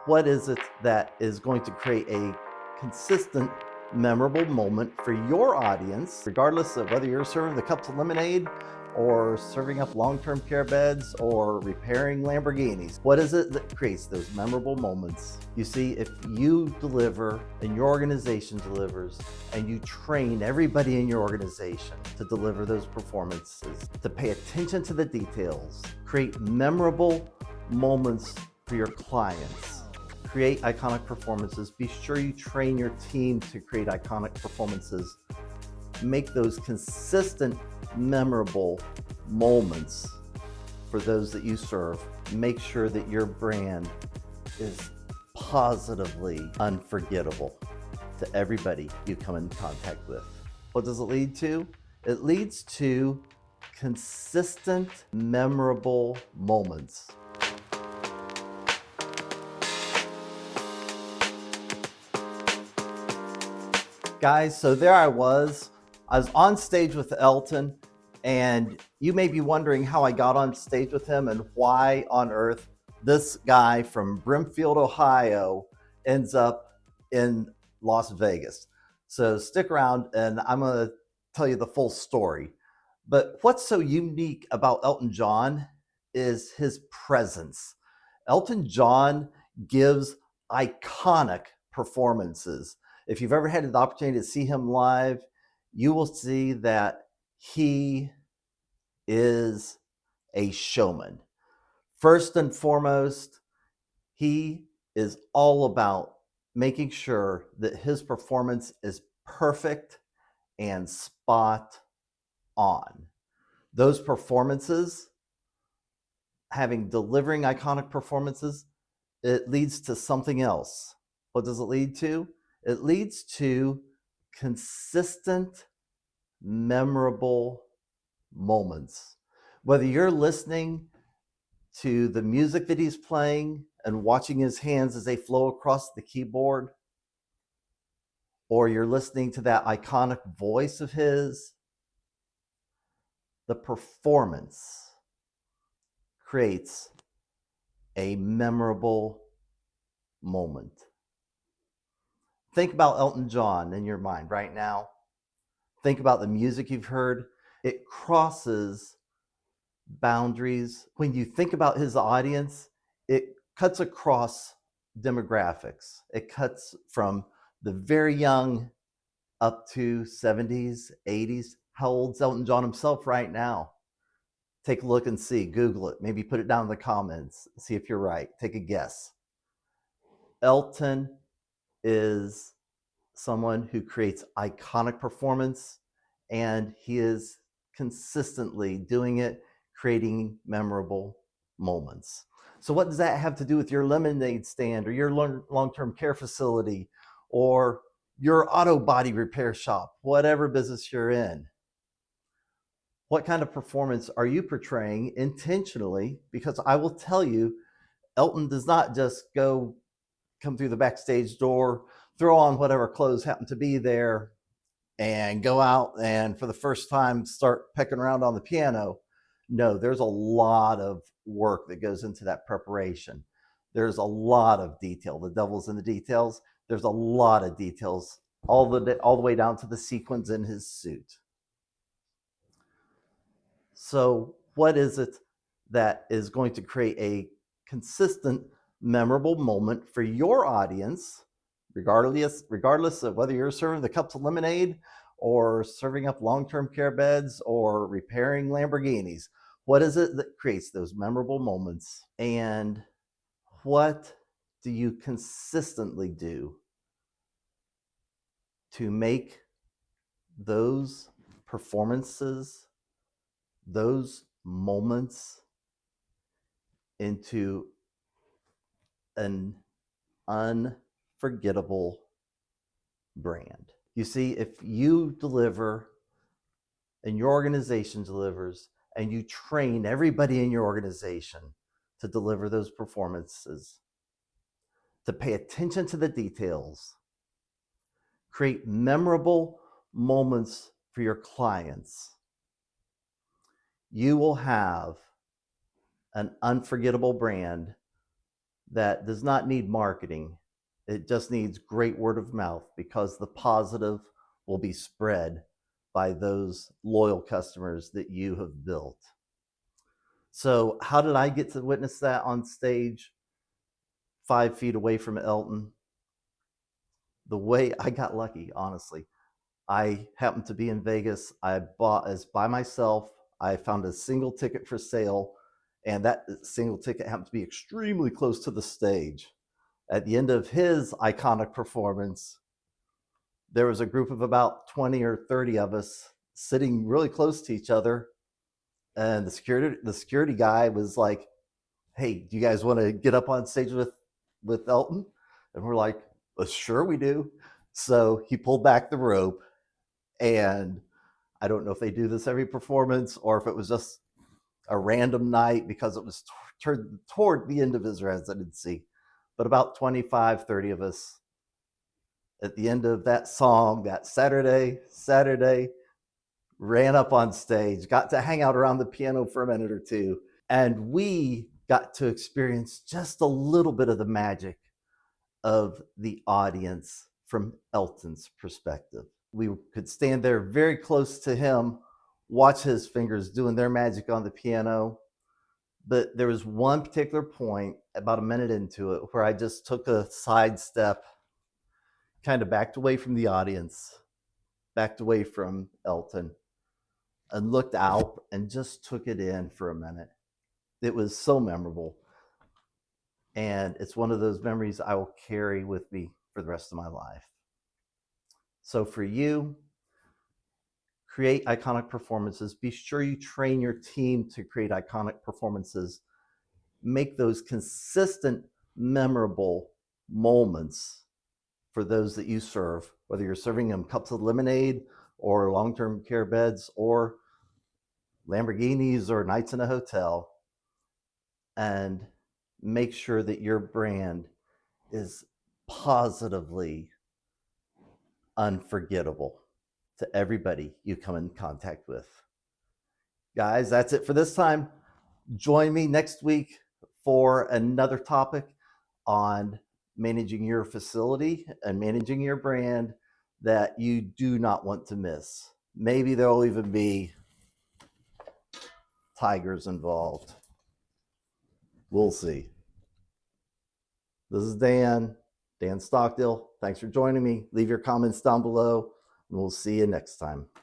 What is it that is going to create a consistent, memorable moment for your audience, regardless of whether you're serving the cups of lemonade or serving up long-term care beds or repairing Lamborghinis? What is it that creates those memorable moments? You see, if you deliver and your organization delivers and you train everybody in your organization to deliver those performances, to pay attention to the details, create memorable moments for your clients, create iconic performances. Be sure you train your team to create iconic performances. Make those consistent, memorable moments for those that you serve. Make sure that your brand is positively unforgettable to everybody you come in contact with. What does it lead to? It leads to consistent, memorable moments. Guys, so there I was on stage with Elton, and you may be wondering how I got on stage with him and why on earth this guy from Brimfield, Ohio ends up in Las Vegas. So stick around and I'm going to tell you the full story. But what's so unique about Elton John is his presence. Elton John gives iconic performances. If you've ever had the opportunity to see him live, you will see that he is a showman. First and foremost, he is all about making sure that his performance is perfect and spot on. Those performances, delivering iconic performances, it leads to something else. What does it lead to? It leads to consistent, memorable moments. Whether you're listening to the music that he's playing and watching his hands as they flow across the keyboard, or you're listening to that iconic voice of his, the performance creates a memorable moment. Think about Elton John in your mind right now. Think about the music you've heard. It crosses boundaries. When you think about his audience, it cuts across demographics. It cuts from the very young up to 70s, 80s. How old's Elton John himself right now? Take a look and see. Google it. Maybe put it down in the comments. See if you're right. Take a guess. Elton is someone who creates iconic performance, and he is consistently doing it, creating memorable moments. So what does that have to do with your lemonade stand or your long-term care facility or your auto body repair shop, whatever business you're in? What kind of performance are you portraying intentionally? Because I will tell you, Elton does not just come through the backstage door, throw on whatever clothes happen to be there, and go out and for the first time start pecking around on the piano. No, there's a lot of work that goes into that preparation. There's a lot of detail. The devil's in the details. There's a lot of details, all the way down to the sequins in his suit. So what is it that is going to create a consistent, memorable moment for your audience, regardless of whether you're serving the cups of lemonade or serving up long-term care beds or repairing Lamborghinis? What is it that creates those memorable moments? And what do you consistently do to make those performances, those moments into an unforgettable brand? You see, if you deliver and your organization delivers and you train everybody in your organization to deliver those performances, to pay attention to the details, create memorable moments for your clients, you will have an unforgettable brand that does not need marketing. It just needs great word of mouth because the positive will be spread by those loyal customers that you have built. So, how did I get to witness that on stage 5 feet away from Elton? The way I got lucky, honestly. I happened to be in Vegas. I bought as by myself. I found a single ticket for sale, and that single ticket happened to be extremely close to the stage. At the end of his iconic performance, there was a group of about 20 or 30 of us sitting really close to each other. And the security guy was like, "Hey, do you guys want to get up on stage with Elton?" And we're like, "Well, sure we do." So he pulled back the rope, and I don't know if they do this every performance or if it was just a random night because it was toward the end of his residency. But about 25, 30 of us at the end of that song, that Saturday, ran up on stage, got to hang out around the piano for a minute or two, and we got to experience just a little bit of the magic of the audience from Elton's perspective. We could stand there very close to him, watch his fingers doing their magic on the piano. But there was one particular point about a minute into it where I just took a side step, kind of backed away from the audience, backed away from Elton, and looked out and just took it in for a minute. It was so memorable. And it's one of those memories I will carry with me for the rest of my life. So for you, create iconic performances. Be sure you train your team to create iconic performances. Make those consistent, memorable moments for those that you serve, whether you're serving them cups of lemonade or long-term care beds or Lamborghinis or nights in a hotel. And make sure that your brand is positively unforgettable to everybody you come in contact with. Guys, that's it for this time. Join me next week for another topic on managing your facility and managing your brand that you do not want to miss. Maybe there'll even be tigers involved. We'll see. This is Dan Stockdale. Thanks for joining me. Leave your comments down below, and we'll see you next time.